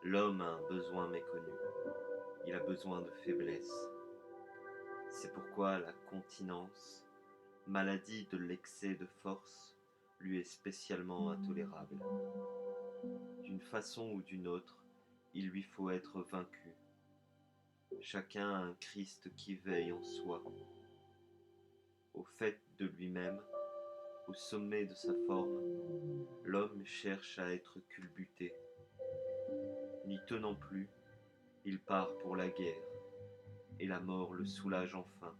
L'homme a un besoin méconnu, il a besoin de faiblesse. C'est pourquoi la continence, maladie de l'excès de force, lui est spécialement intolérable. D'une façon ou d'une autre, il lui faut être vaincu. Chacun a un Christ qui veille en soi. Au fait de lui-même, au sommet de sa forme, l'homme cherche à être culbuté. N'y tenant plus, il part pour la guerre, et la mort le soulage enfin.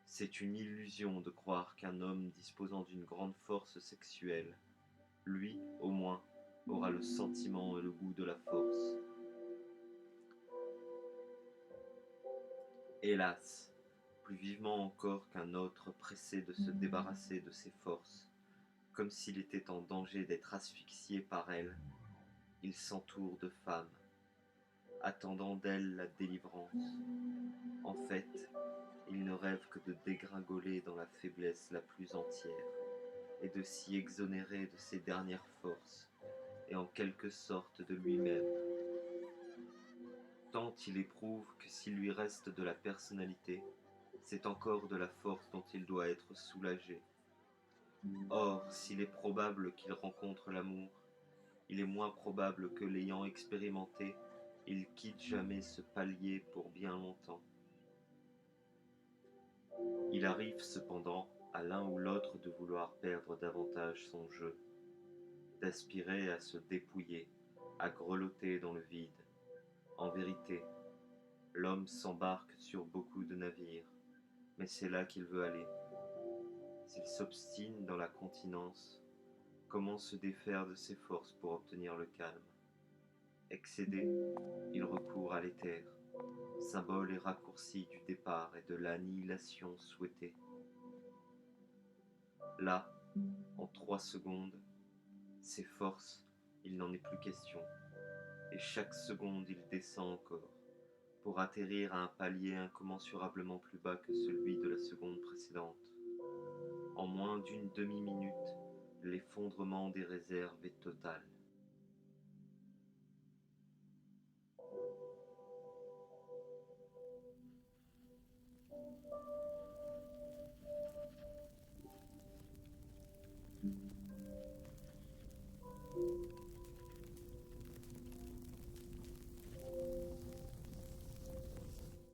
C'est une illusion de croire qu'un homme disposant d'une grande force sexuelle, lui, au moins, aura le sentiment et le goût de la force. Hélas, plus vivement encore qu'un autre pressé de se débarrasser de ses forces, comme s'il était en danger d'être asphyxié par elles, il s'entoure de femmes, attendant d'elles la délivrance. En fait, il ne rêve que de dégringoler dans la faiblesse la plus entière, et de s'y exonérer de ses dernières forces, et en quelque sorte de lui-même. Tant il éprouve que s'il lui reste de la personnalité, c'est encore de la force dont il doit être soulagé. Or, s'il est probable qu'il rencontre l'amour, il est moins probable que, l'ayant expérimenté, il quitte jamais ce palier pour bien longtemps. Il arrive cependant à l'un ou l'autre de vouloir perdre davantage son jeu, d'aspirer à se dépouiller, à grelotter dans le vide. En vérité, l'homme s'embarque sur beaucoup de navires, mais c'est là qu'il veut aller. S'il s'obstine dans la continence, comment se défaire de ses forces pour obtenir le calme? Excédé, il recourt à l'éther, symbole et raccourci du départ et de l'annihilation souhaitée. Là, en 3 secondes, ses forces, il n'en est plus question, et chaque seconde il descend encore, pour atterrir à un palier incommensurablement plus bas que celui de la seconde précédente. En moins d'une demi-minute, l'effondrement des réserves est total.